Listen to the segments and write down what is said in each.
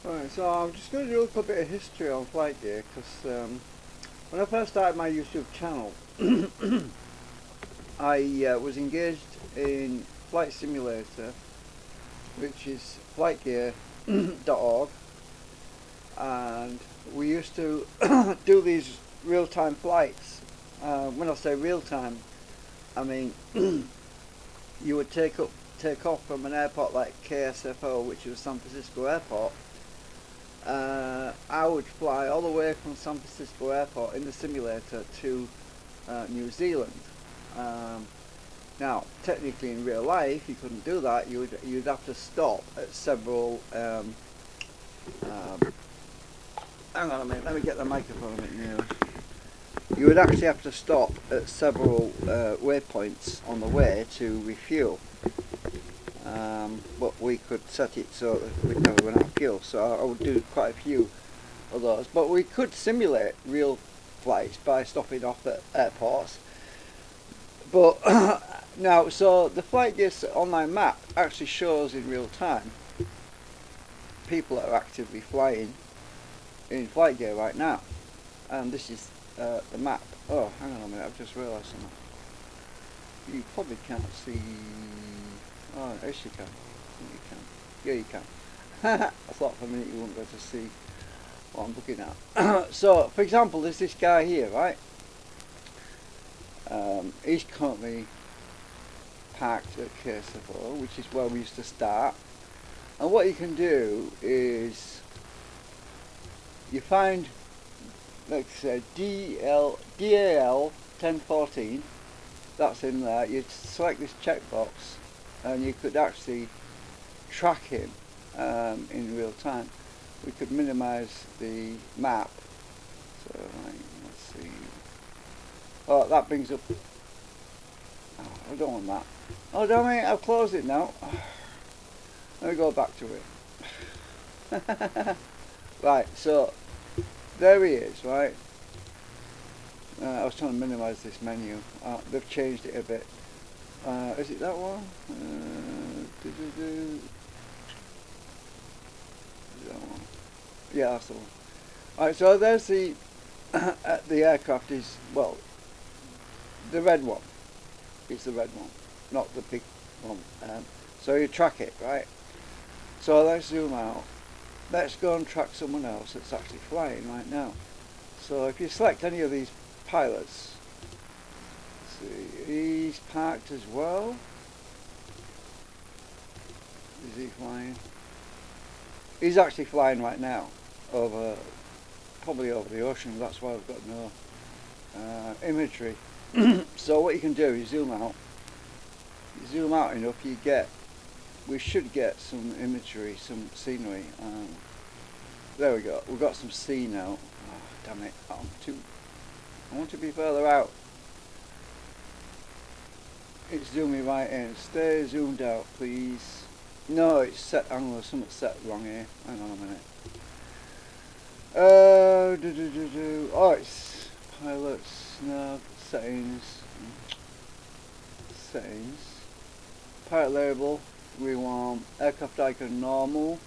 Right, so I'm just going to do a little bit of history on Flightgear because when I first started my YouTube channel, I was engaged in Flight Simulator, which is flightgear.org, and we used to do these real-time flights. When I say real-time, I mean you would take off from an airport like KSFO, which was San Francisco Airport. I would fly all the way from San Francisco Airport in the simulator to New Zealand. Now, technically in real life, you couldn't do that. You'd have to stop at several. Hang on a minute. Let me get the microphone a bit nearer. You would actually have to stop at several waypoints on the way to refuel. But we could set it so that we'd never run out of fuel, so I would do quite a few of those. But we could simulate real flights by stopping off at airports. But now, so the Flightgear online map actually shows in real time people that are actively flying in Flightgear right now, and this is the map. Oh, hang on a minute, I've just realised something. You probably can't see. Oh, yes you can. You can. Yeah, you can. I thought for a minute you wouldn't be able to see what I'm looking at. So, for example, there's this guy here, right? He's currently parked at KSFO, which is where we used to start. And what you can do is you find, like I said, DAL 1014. That's in there. You select this checkbox, and you could actually track him in real time. We could minimize the map. So let's see. Oh, that brings up. Oh, I don't want that. Oh, damn it! I've closed it now. Let me go back to it. Right. So there he is. Right. I was trying to minimize this menu. They've changed it a bit. Is it that one? That one? Yeah, that's the one. Alright, so there's the aircraft is, well, the red one. It's the red one, not the big one. So you track it, right? So let's zoom out. Let's go and track someone else that's actually flying right now. So if you select any of these pilots, see, he's parked as well. Is he flying? He's actually flying right now probably over the ocean. That's why I've got no imagery. So what you can do is zoom out. You zoom out enough, we should get some imagery, some scenery. There we go. We've got some sea now. Oh, damn it! I want to be further out. It's zooming right in. Stay zoomed out, please. No, it's set. Hang on, something's set wrong here. Hang on a minute. Oh, it's pilots. No, settings. Pilot label. We want aircraft icon normal.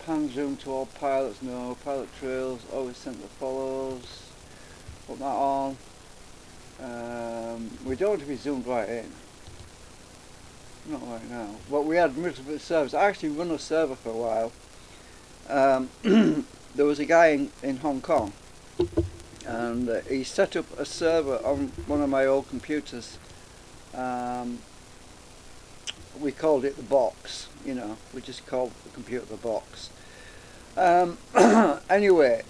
Pan zoom to all pilots. No. Pilot trails. Always center follows. Put that on. We don't want to be zoomed right in. Not right now. But we had multiple servers. I actually run a server for a while. There was a guy in Hong Kong, and he set up a server on one of my old computers. We called it the box. You know, we just called the computer the box. Anyway,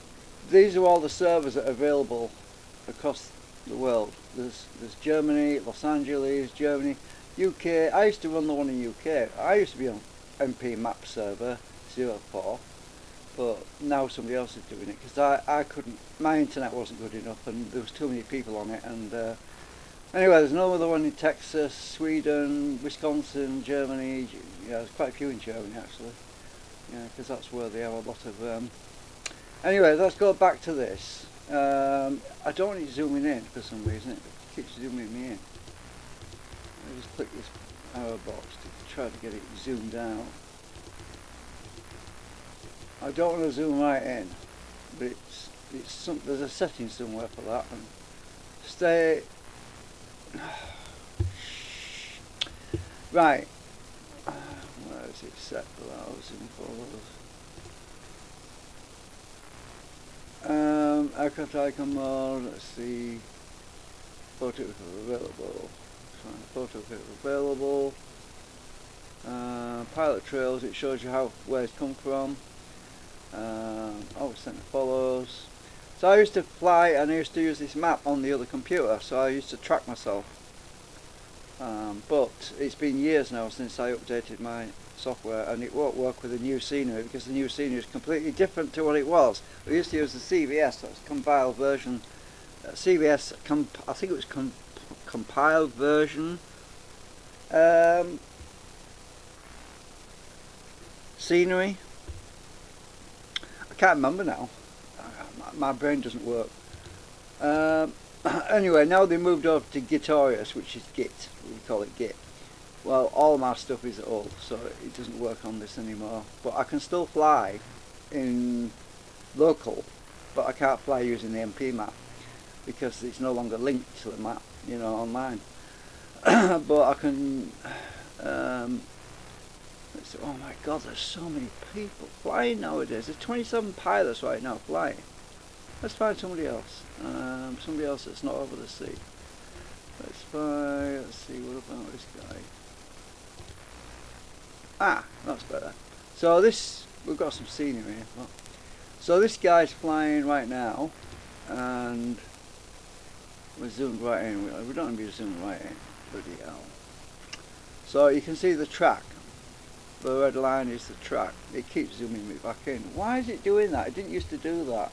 these are all the servers that are available across the world. There's Germany, Los Angeles, Germany, UK. I used to run the one in UK. I used to be on MP Map server 04, but now somebody else is doing it because I couldn't. My internet wasn't good enough, and there was too many people on it. And anyway, there's no other one in Texas, Sweden, Wisconsin, Germany. Yeah, there's quite a few in Germany actually. Yeah, because that's where they have a lot of. Anyway, let's go back to this. I don't want it zooming in for some reason. It keeps zooming me in. I just click this arrow box to try to get it zoomed out. I don't want to zoom right in, but there's a setting somewhere for that. And stay. Right. Where is it set? Browsing folders. Aircraft icon mode. Let's see. Photo if available. Find photo if available. Pilot trails. It shows you where it's come from. Center follows. So I used to fly and I used to use this map on the other computer, so I used to track myself. But it's been years now since I updated my software, and it won't work with the new scenery because the new scenery is completely different to what it was. We used to use the CVS, that's compiled version. I think it was compiled version. Scenery. I can't remember now. My brain doesn't work. Anyway, now they moved over to Gitorias, which is Git. We call it Git. Well, all my stuff is old, so it doesn't work on this anymore. But I can still fly in local, but I can't fly using the MP map because it's no longer linked to the map, online. But I can. Oh my God, there's so many people flying nowadays. There's 27 pilots right now flying. Let's find somebody else. Somebody else that's not over the sea. Let's see, what about this guy? Ah, that's better. So we've got some scenery here. Look. So this guy's flying right now, and we're zoomed right in. We don't want to be zoomed right in. Bloody hell. So you can see the track. The red line is the track. It keeps zooming me back in. Why is it doing that? It didn't used to do that.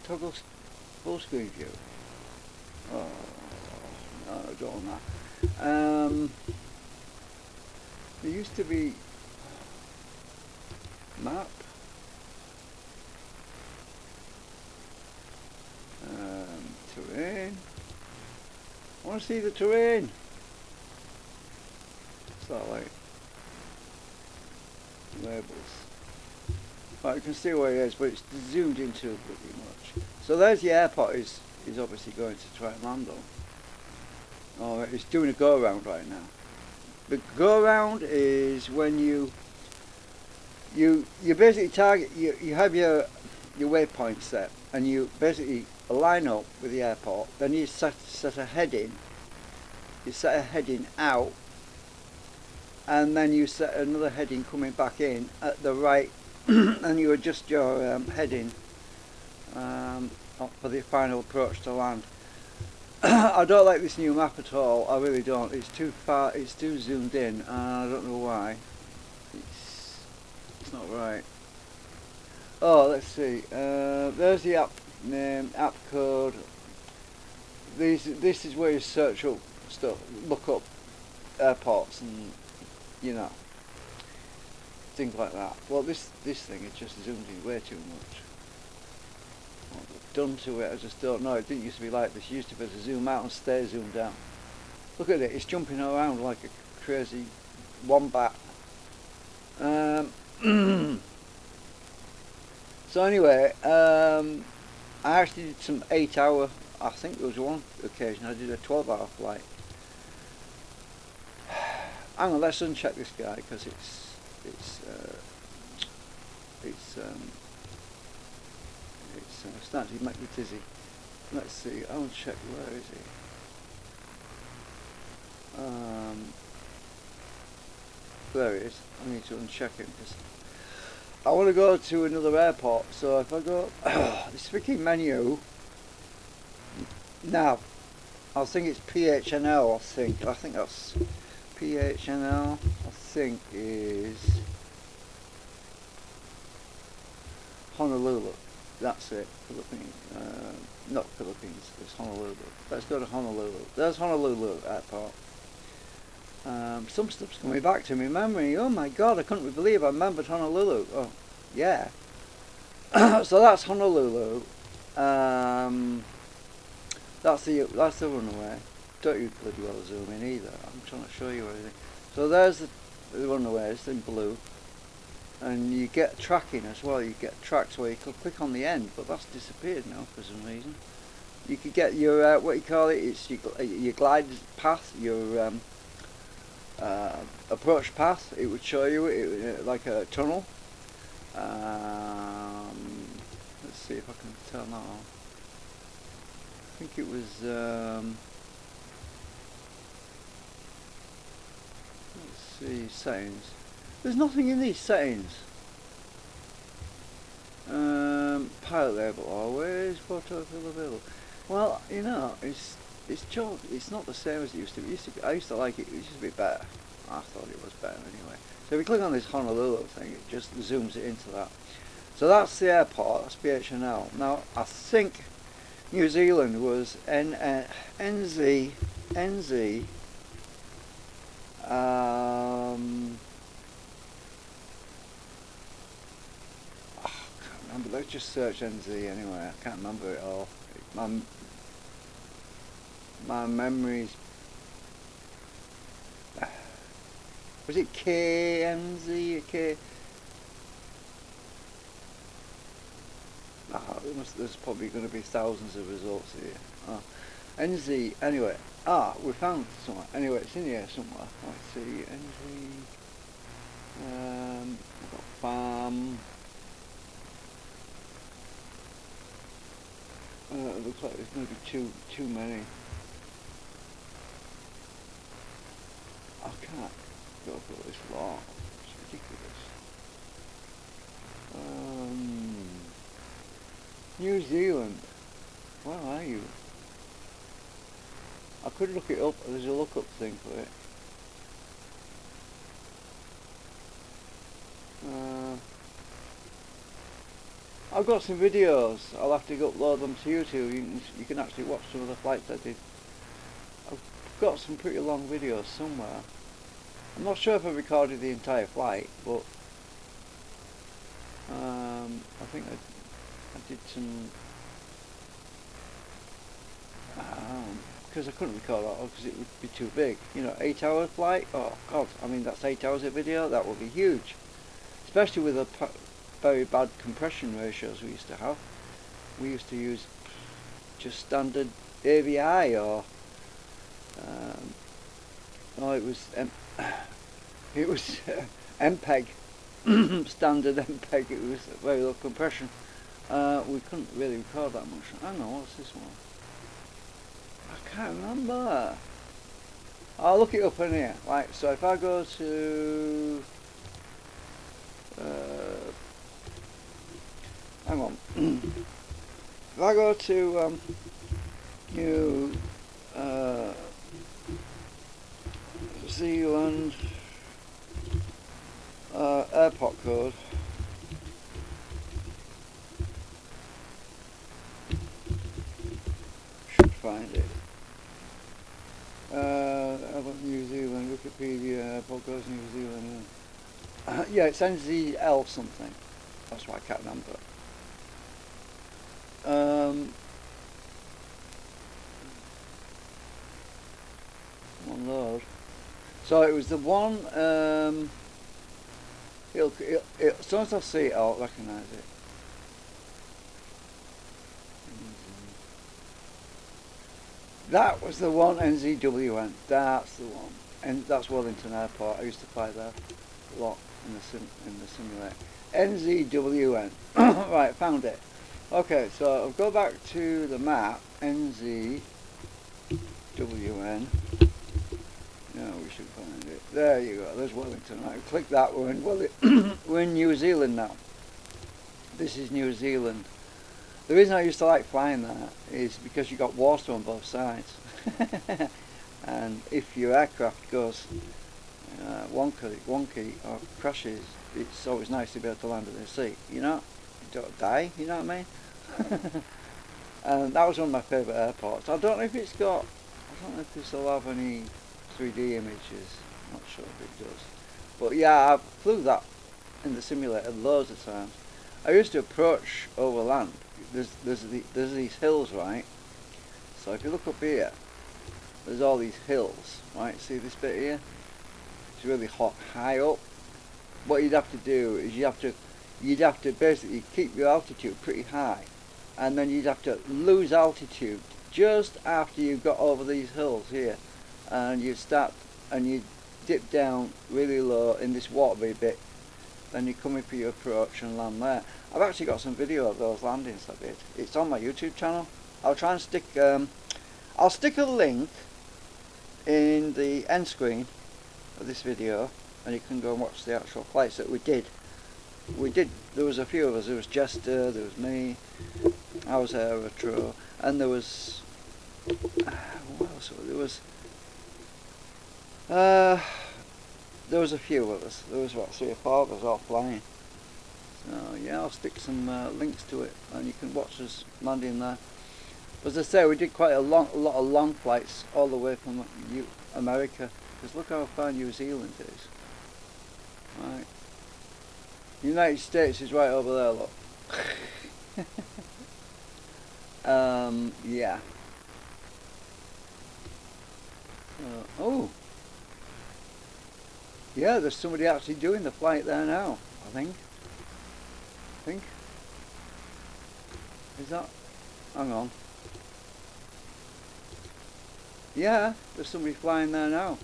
Toggle full screen view. Oh no, I don't want that. There used to be map. Terrain. I want to see the terrain. That like labels. Right, you can see where it is, but it's zoomed into pretty much. So there's the airport is obviously going to try and land on. Oh, it's doing a go around right now. The go around is when you basically target, you have your waypoint set, and you basically line up with the airport. Then you set a heading. You set a heading out. And then you set another heading coming back in at the right, and you adjust your heading for the final approach to land. I don't like this new map at all. I really don't. It's too far. It's too zoomed in, and I don't know why. It's not right. Oh, let's see. There's the app name, app code. This is where you search up stuff, look up airports and things like that. Well, this thing is just zoomed in way too much. What they've done to it, I just don't know. It didn't used to be like this. It used to be able to zoom out and stay zoomed down. Look at it, it's jumping around like a crazy wombat. So anyway, I actually did some 8-hour, I think there was one occasion I did a 12-hour flight. Hang on, let's uncheck this guy because it's starting to make me dizzy. Let's see. I'll uncheck. Where is he? There he is. I need to uncheck him because I want to go to another airport. So if I go this freaking menu now, I think it's PHNL. I think that's. PHNL, I think, is Honolulu. That's it. Philippines. Not Philippines. It's Honolulu. Let's go to Honolulu. There's Honolulu Airport. Some stuff's coming back to me memory. Oh my God! I couldn't believe I remembered Honolulu. Oh, yeah. So that's Honolulu. That's the runway. Don't you bloody well zoom in either. I'm trying to show you everything. So there's the runway. It's in blue. and you get tracking as well. You get tracks where you can click on the end, but that's disappeared now for some reason. You could get your what you call it. It's your glide path, your approach path. It would show you it like a tunnel. Let's see if I can turn that on. I think it was. Let's see, settings. There's nothing in these settings. Pilot label always, photo fill available. Well, you know, it's not the same as it used to be. I used to like it. It used to be better. I thought it was better anyway. So if you click on this Honolulu thing, it just zooms it into that. So that's the airport. That's BHNL. Now I think New Zealand was NZ. I can't remember. Let's just search NZ anyway. I can't remember it all. My memories. Was it KNZ? K? There's probably going to be thousands of results here. NZ. Anyway. We found somewhere. Anyway, it's in here somewhere. Let's see. NZ. I've got farm. It looks like there's going to be too many. I can't go for this long. It's ridiculous. New Zealand. Where are you? I could look it up. There's a look-up thing for it. I've got some videos. I'll have to upload them to YouTube. You can actually watch some of the flights I did. I've got some pretty long videos somewhere. I'm not sure if I recorded the entire flight, but I think I did some. Because I couldn't record all because it would be too big. You know, 8-hour flight. Oh God! I mean, that's 8 hours of video. That would be huge, especially with the very bad compression ratios we used to have. We used to use just standard AVI or it was MPEG, standard MPEG. It was very low compression. We couldn't really record that much. I don't know, what's this one? I can't remember. I'll look it up in here. Right, so if I go to hang on. If I go to New Zealand airport code, should find it. About New Zealand, Wikipedia, airport codes, New Zealand. Yeah, it's NZL something. That's why I can't remember. One load. So it was the one. As soon as I see it, I'll recognise it. That was the one. NZWN. That's the one. And that's Wellington Airport. I used to fly there a lot in the simulator. NZWN. Right, found it. Okay, so I'll go back to the map. NZWN. No, we should find it. There you go. There's Wellington. Right, click that one. We're in New Zealand now. This is New Zealand. The reason I used to like flying there is because you got water on both sides. And if your aircraft goes wonky or crashes, it's always nice to be able to land in the sea. You know, you don't die. You know what I mean? And that was one of my favourite airports. I don't know if it's got. I don't know if this will have any 3D images. I'm not sure if it does. But yeah, I flew that in the simulator loads of times. I used to approach over land. There's these hills, right? So if you look up here, there's all these hills, right? See this bit here? It's really high up. what you'd have to do is you'd have to basically keep your altitude pretty high, and then you'd have to lose altitude just after you got over these hills here, and you start and you dip down really low in this watery bit, then you come in for your approach and land there. I've actually got some video of those landings I did. It's on my YouTube channel. I'll try and stick I'll stick a link in the end screen of this video, and you can go and watch the actual flights that we did. There was a few of us. There was Jester, there was me, I was Aerotro, and there was what else? There was a few of us. There was what, 3 or 4 of us all flying. So yeah, I'll stick some links to it, and you can watch us landing there. As I say, we did quite a lot of long flights all the way from America. Because look how far New Zealand is. Right. United States is right over there, look. Yeah. Oh. Yeah, there's somebody actually doing the flight there now, I think. Is that? Hang on. Yeah, there's somebody flying there now.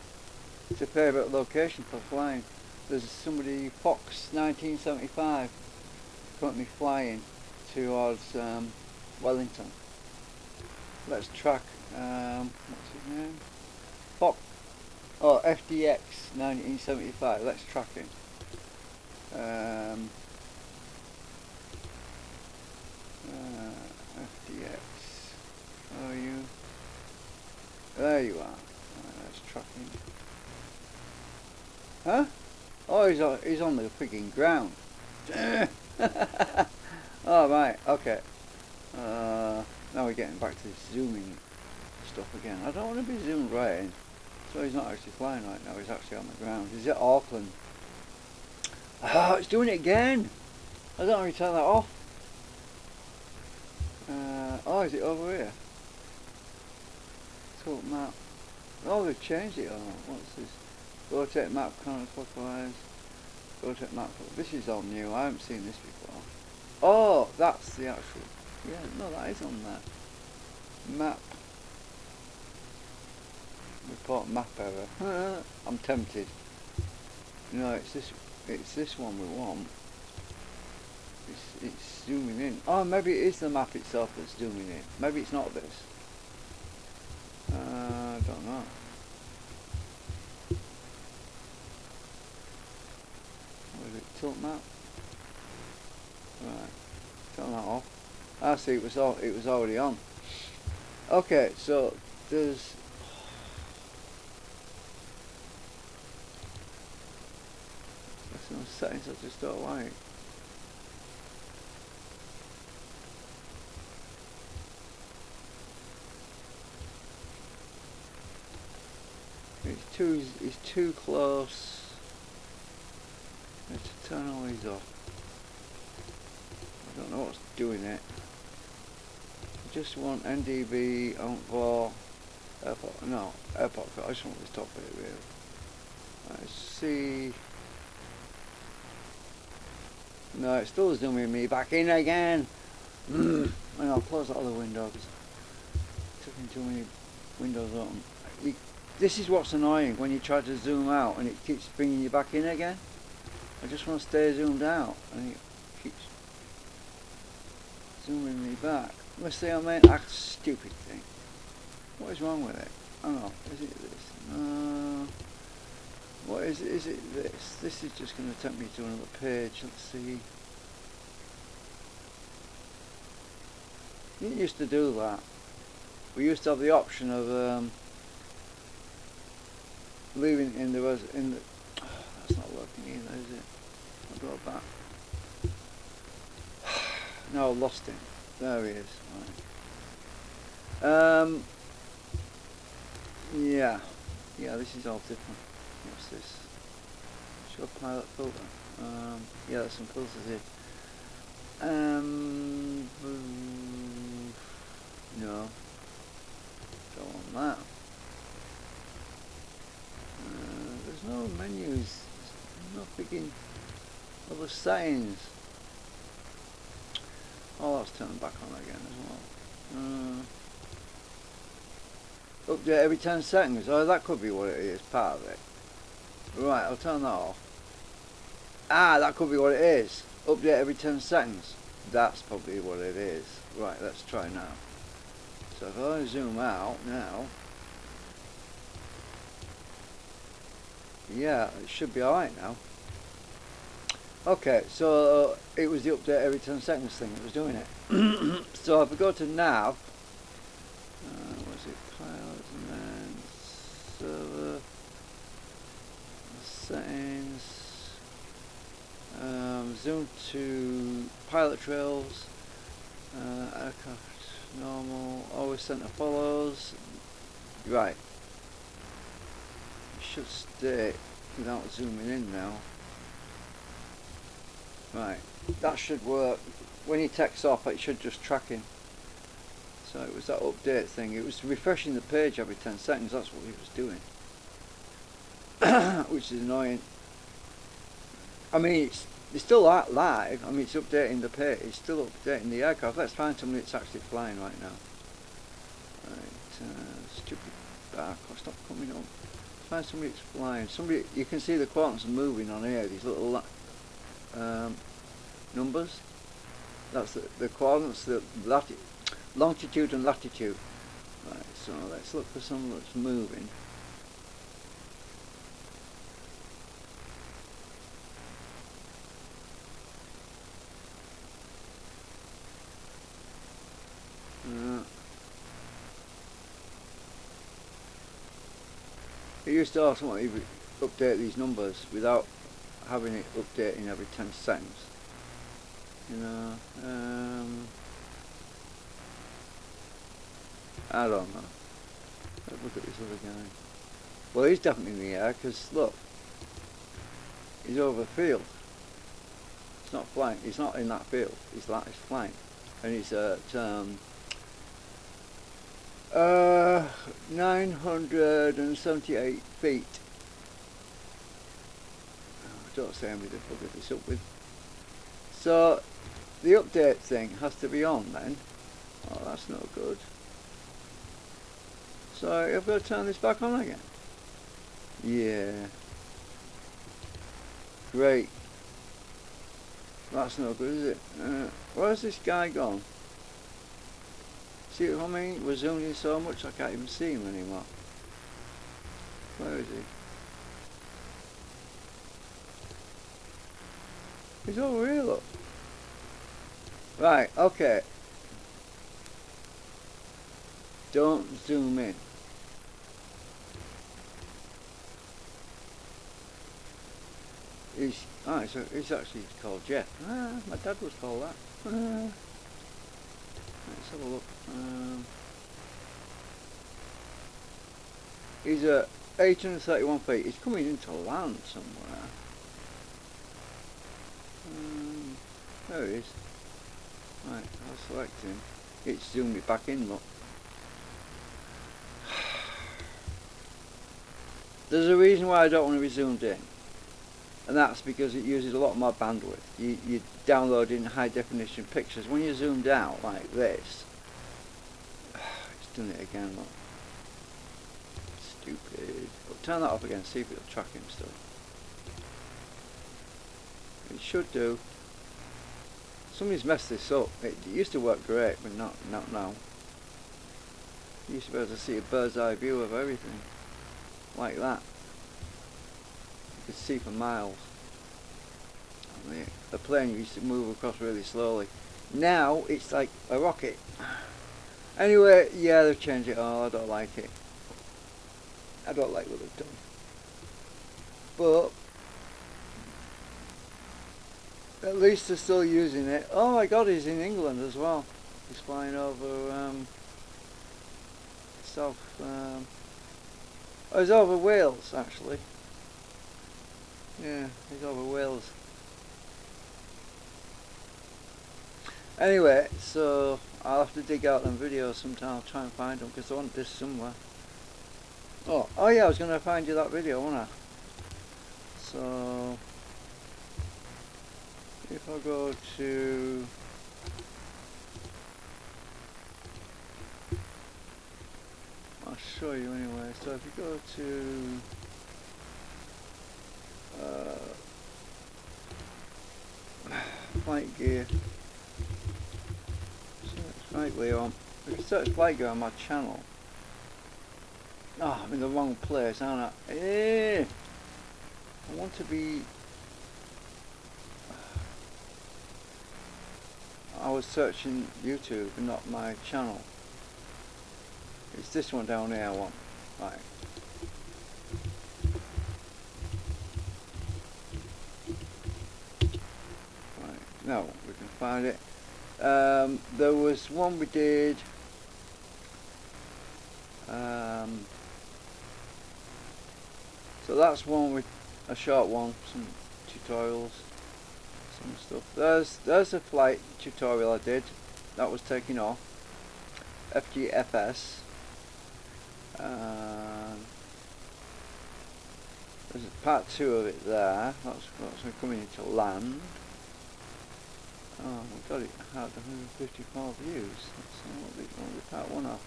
It's a favourite location for flying. There's somebody, Fox 1975, currently flying towards Wellington. Let's track, what's his name? Fox, oh, FDX 1975, let's track him. FDX, how are you? There you are. Let's track him. Huh? Oh, he's on the freaking ground. Oh, right, okay. Now we're getting back to this zooming stuff again. I don't want to be zoomed right in. So he's not actually flying right now, he's actually on the ground. He's at Auckland. Oh, it's doing it again! I don't want to turn that off. Oh, is it over here? Tilt map. Oh, they've changed it. Oh, what's this? Rotate map counterclockwise. Rotate map. This is all new. I haven't seen this before. Oh, that's the actual. Yeah, no, that is on there. Map. Report map error. I'm tempted. No, it's this one we want. It's zooming in. Oh, maybe it is the map itself that's zooming in. Maybe it's not this. I don't know. What is it? Tilt map. Right. Turn that off. I see. It was already on. Okay, so there's. There's some settings I just don't like. It's too close. I have to turn all these off. I don't know what's doing it. I just want NDB, Encore, Airport, no, Airport, I just want this top bit really. Let's see. No, it's still zooming me back in again. And I'll close that other window because it took me too many windows open. This is what's annoying when you try to zoom out and it keeps bringing you back in again. I just want to stay zoomed out and it keeps zooming me back. You see what I mean? That stupid thing. What is wrong with it? Hang on, is it this? What is it? Is it this? This is just going to take me to another page. Let's see. You used to do that. We used to have the option of leaving in the oh, that's not working either, is it? I'll go back. No, I lost him. There he is. Right. Yeah, this is all different. What's this? Show pilot filter. Yeah, there's some filters here. No, don't want that. There's no menus. There's no freaking Other settings. Oh, let's turn them back on again as well. Update every 10 seconds. Oh, that could be what it is, part of it. Right, I'll turn that off. Ah, that could be what it is. Update every 10 seconds. That's probably what it is. Right, let's try now. So if I zoom out now, yeah, it should be alright now. Okay, so it was the update every 10 seconds thing that was doing it. So if I go to nav, was it pilots and then server settings, zoom to pilot trails, aircraft normal, always center follows. Right, it should stay without zooming in now. Right, that should work. When he takes off, it should just track him. So it was that update thing. It was refreshing the page every 10 seconds. That's what he was doing. Which is annoying. I mean, it's still live. I mean, it's updating the page. It's still updating the aircraft. Let's find somebody that's actually flying right now. Right, stupid barcode. Stop coming up. Let's find somebody that's flying. Somebody, you can see the quadrants moving on here. These little numbers. That's the quadrants, the longitude and latitude. Right, so let's look for someone that's moving. It used to automatically update these numbers without having it updating every 10 seconds. You know, I don't know. Let's look at this other guy. Well, he's definitely in the air because look, he's over the field. He's not flying. He's not in that field. He's flying, and he's at 978 feet. Don't say how many they've looked this up with. So the update thing has to be on then. Oh, that's no good. So I've got to turn this back on again. Yeah. Great. That's no good, is it? Where's this guy gone? See what I mean? We're zooming in so much I can't even see him anymore. Where is he? He's over here, look. Right, okay. Don't zoom in. He's actually called Jeff. Ah, my dad was called that. Let's have a look. He's at 831 feet. He's coming into land somewhere. There he is. Right, I'll select him. It's zoomed it back in, look. There's a reason why I don't want to be zoomed in, and that's because it uses a lot more bandwidth. You're downloading high definition pictures. When you're zoomed out like this, it's done it again, look. Stupid. I'll turn that off again, see if it'll track him still. It should do. Somebody's messed this up. It used to work great, but not now. You used to be able to see a bird's eye view of everything. Like that. You could see for miles. And the plane used to move across really slowly. Now it's like a rocket. Anyway, yeah, they've changed it all. I don't like it. I don't like what they've done. But at least they're still using it. Oh my god, he's in England as well. He's flying over south. Oh, he's over Wales actually. Yeah, he's over Wales. Anyway, so I'll have to dig out them videos sometime. I'll try and find them because I want this somewhere. Oh yeah, I was going to find you that video, wasn't I? So if I go to I'll show you anyway. So if you go to Flightgear, search Flightgear on. If you search Flightgear on my channel. Oh, I'm in the wrong place, aren't I? I want to be. I was searching YouTube, not my channel. It's this one down here I want. Right. Right. Now we can find it. There was one we did. So that's one with a short one, some tutorials, some stuff. There's a flight tutorial I did. That was taking off. FGFS. There's part 2 of it there. That's coming into land. Oh, we got it. Had 154 views. That's what we part 1 off.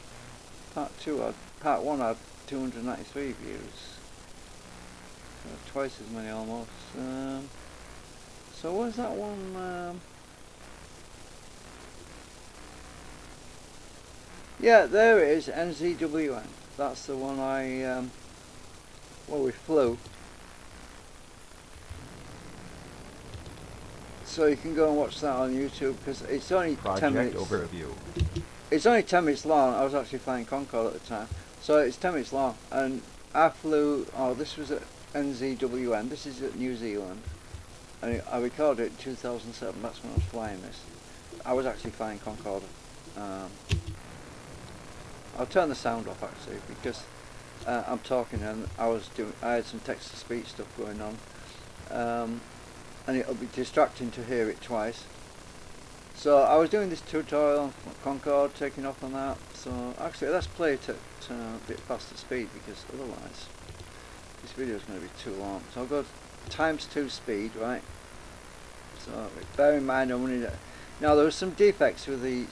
Part 1 had 293 views. So twice as many almost. So where's that one? Yeah, there it is. NZWN. That's the one we flew. So you can go and watch that on YouTube because it's only 10 minutes. Overview. It's only 10 minutes long. I was actually flying Concorde at the time, so it's 10 minutes long. And I flew. Oh, this was at NZWN. This is at New Zealand, and I recorded it in 2007. That's when I was flying this. I was actually flying Concorde. I'll turn the sound off actually because I'm talking and I had some text-to-speech stuff going on, and it'll be distracting to hear it twice. So I was doing this tutorial on Concorde, taking off on that. So actually, let's play it at a bit faster speed because otherwise this video is going to be too long. So I'll go ×2 speed, right? So bear in mind I'm running. Now there were some defects with the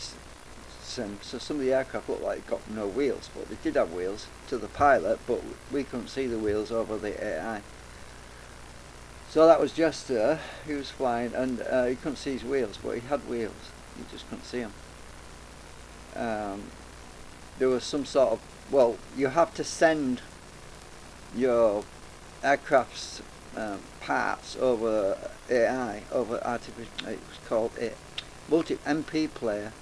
sim, so some of the aircraft looked like it got no wheels, but they did have wheels to the pilot, but we couldn't see the wheels over the AI. So that was Jester, he was flying, and he couldn't see his wheels, but he had wheels, you just couldn't see them. There was some sort of, well, you have to send your aircraft's parts over AI, over artificial, it was called MP player,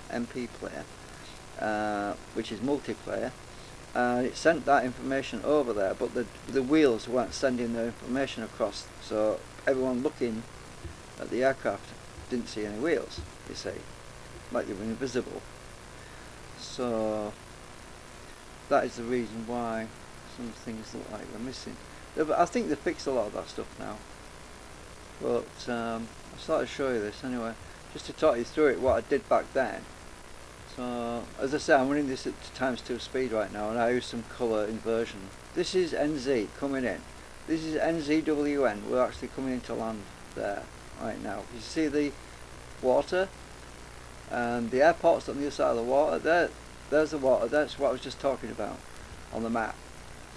which is multiplayer. It sent that information over there, but the wheels weren't sending the information across, so everyone looking at the aircraft didn't see any wheels, you see, like they were invisible. So that is the reason why some things look like they're missing. I think they fixed a lot of that stuff now, but I'll start to show you this anyway, just to talk you through it, what I did back then. So, as I say, I'm running this at ×2 speed right now, and I use some colour inversion. This is NZ coming in. This is NZWN. We're actually coming into land there right now. You see the water, and the airport's on the other side of the water. There's the water. That's what I was just talking about on the map.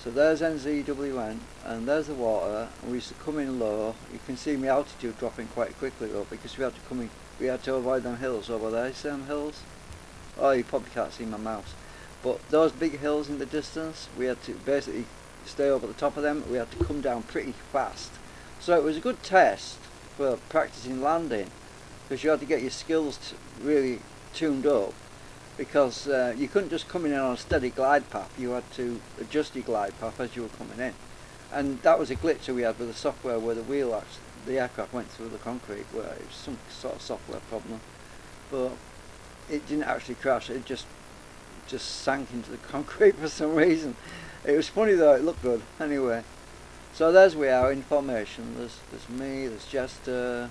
So there's NZWN, and there's the water. And we used to come in low. You can see my altitude dropping quite quickly though, because we had to come in. We had to avoid them hills over there. You see them hills? Oh, you probably can't see my mouse, but those big hills in the distance, we had to basically stay over the top of them. We had to come down pretty fast, so it was a good test for practicing landing, because you had to get your skills really tuned up, because you couldn't just come in on a steady glide path. You had to adjust your glide path as you were coming in, and that was a glitch we had with the software, where the aircraft went through the concrete, where it was some sort of software problem, but it didn't actually crash. It just sank into the concrete for some reason. It was funny though. It looked good anyway. So there's we are in formation. There's me. There's Jester.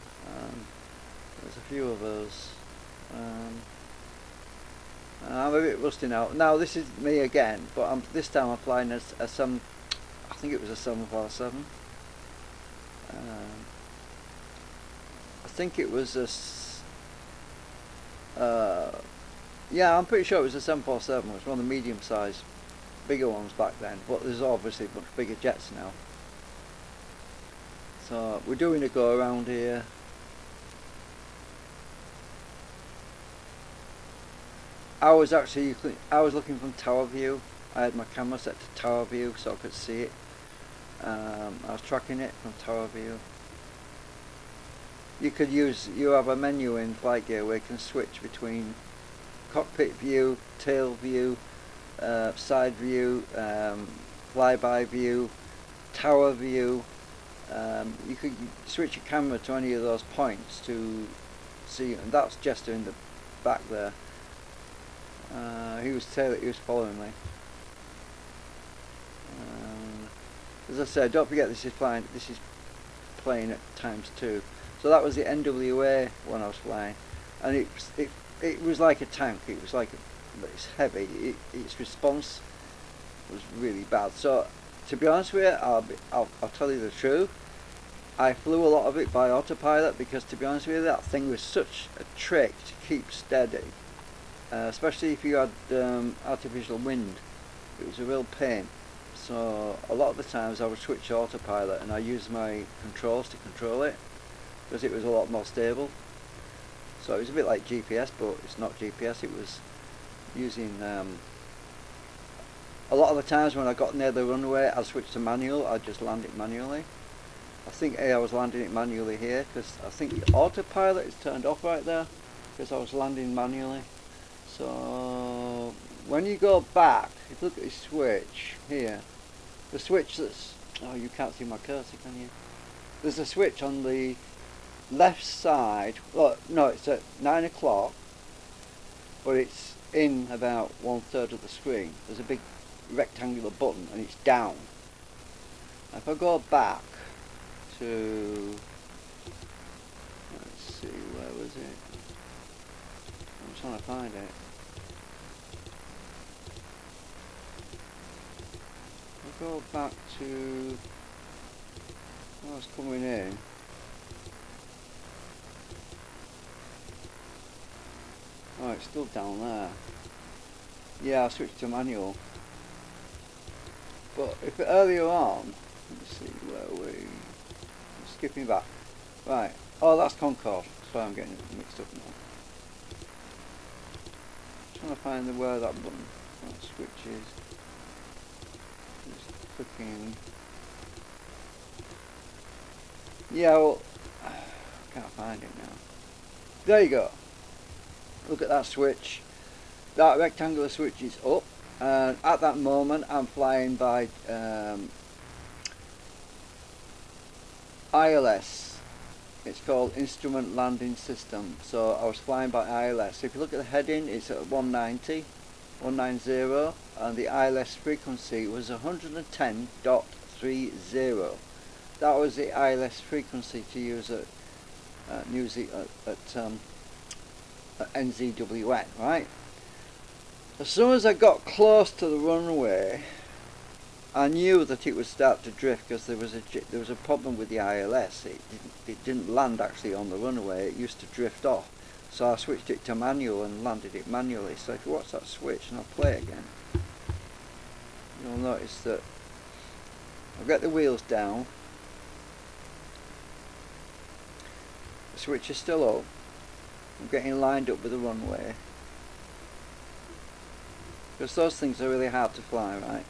There's a few of us. I'm a bit rusty now. Now this is me again, but this time I'm flying I think it was a 747. I think it was yeah, I'm pretty sure it was a 747. It was one of the medium-sized, bigger ones back then. But there's obviously much bigger jets now. So we're doing a go around here. I was looking from tower view. I had my camera set to tower view so I could see it. I was tracking it from tower view. You have a menu in Flightgear where you can switch between cockpit view, tail view, side view, flyby view, tower view. You could switch your camera to any of those points to see, and that's Jester in the back there. He was following me. As I said, don't forget this is playing at ×2. So that was the NWA when I was flying, and it was like a tank. It was like it's heavy. Its response was really bad. So to be honest with you, I'll tell you the truth. I flew a lot of it by autopilot because, to be honest with you, that thing was such a trick to keep steady, especially if you had artificial wind. It was a real pain. So a lot of the times I would switch to autopilot and I used my controls to control it because it was a lot more stable. So it was a bit like GPS, but it's not GPS. It was using a lot of the times when I got near the runway, I'd switch to manual. I'd just land it manually. I think I was landing it manually here because I think the autopilot is turned off right there because I was landing manually. So when you go back, if you look at the switch here, the switch that's, oh, you can't see my cursor, can you? There's a switch on the left side. Well, no, it's at 9 o'clock, but it's in about 1/3 of the screen. There's a big rectangular button and it's down. If I go back to, let's see, where was it? I'm trying to find it. If I go back to, when I was coming in, oh, it's still down there. Yeah, I switched to manual. But if earlier on, let's see where we, skipping back. Right, oh, that's Concorde. That's why I'm getting mixed up now. Trying to find where that button, that switch is. Just clicking. Yeah, well, I can't find it now. There you go. Look at that switch. That rectangular switch is up, and at that moment I'm flying by ILS. It's called Instrument Landing System. So I was flying by ILS. So if you look at the heading, it's at 190, and the ILS frequency was 110.30. That was the ILS frequency to use at NZWN, right? As soon as I got close to the runway, I knew that it would start to drift because there was a problem with the ILS. It didn't land actually on the runway. It used to drift off. So I switched it to manual and landed it manually. So if you watch that switch and I'll play again, you'll notice that I've got the wheels down. The switch is still up. I'm getting lined up with the runway. Because those things are really hard to fly, right?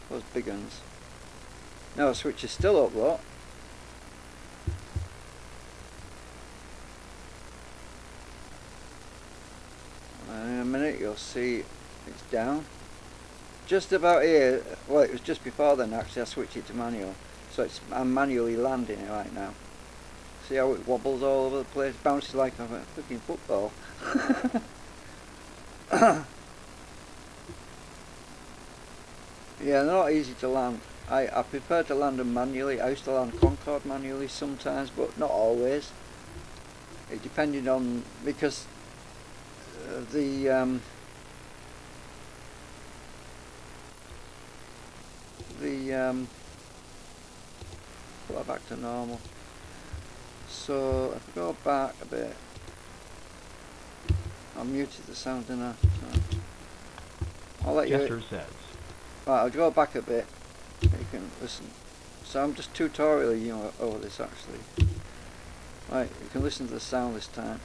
Those big ones. Now the switch is still up though. And in a minute you'll see it's down. Just about here, well, it was just before then actually I switched it to manual. So I'm manually landing it right now. See how it wobbles all over the place, bounces like a freaking football. Yeah, they're not easy to land. I prefer to land them manually. I used to land Concorde manually sometimes, but not always. It depended on, because put that back to normal. So if I go back a bit, I muted the sound, didn't I? So I'll let Jester says. Right, I'll go back a bit. You can listen. So I'm just tutorialing you over this actually. Right, you can listen to the sound this time.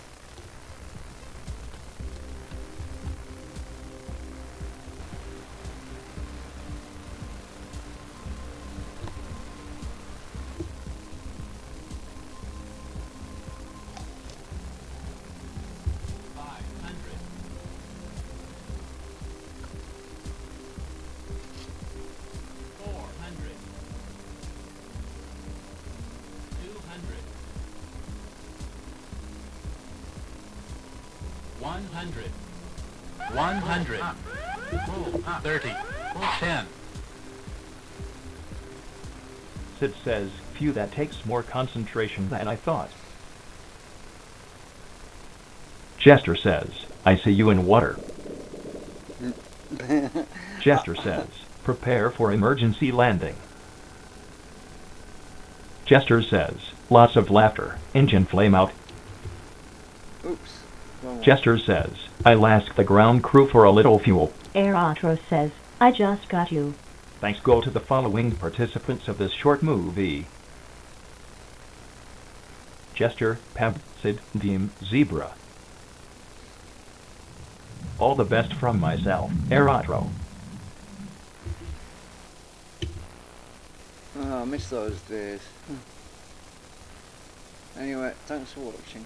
One hundred. 30. 10. Sid says, phew, that takes more concentration than I thought. Jester says, I see you in water. Jester says, prepare for emergency landing. Jester says, lots of laughter, engine flame out. Oops. Jester says, I'll ask the ground crew for a little fuel. Aeratro says, I just got you. Thanks go to the following participants of this short movie. Jester, Pab, Sid, Deem, Zebra. All the best from myself, Aeratro. Oh, I miss those days. Anyway, thanks for watching.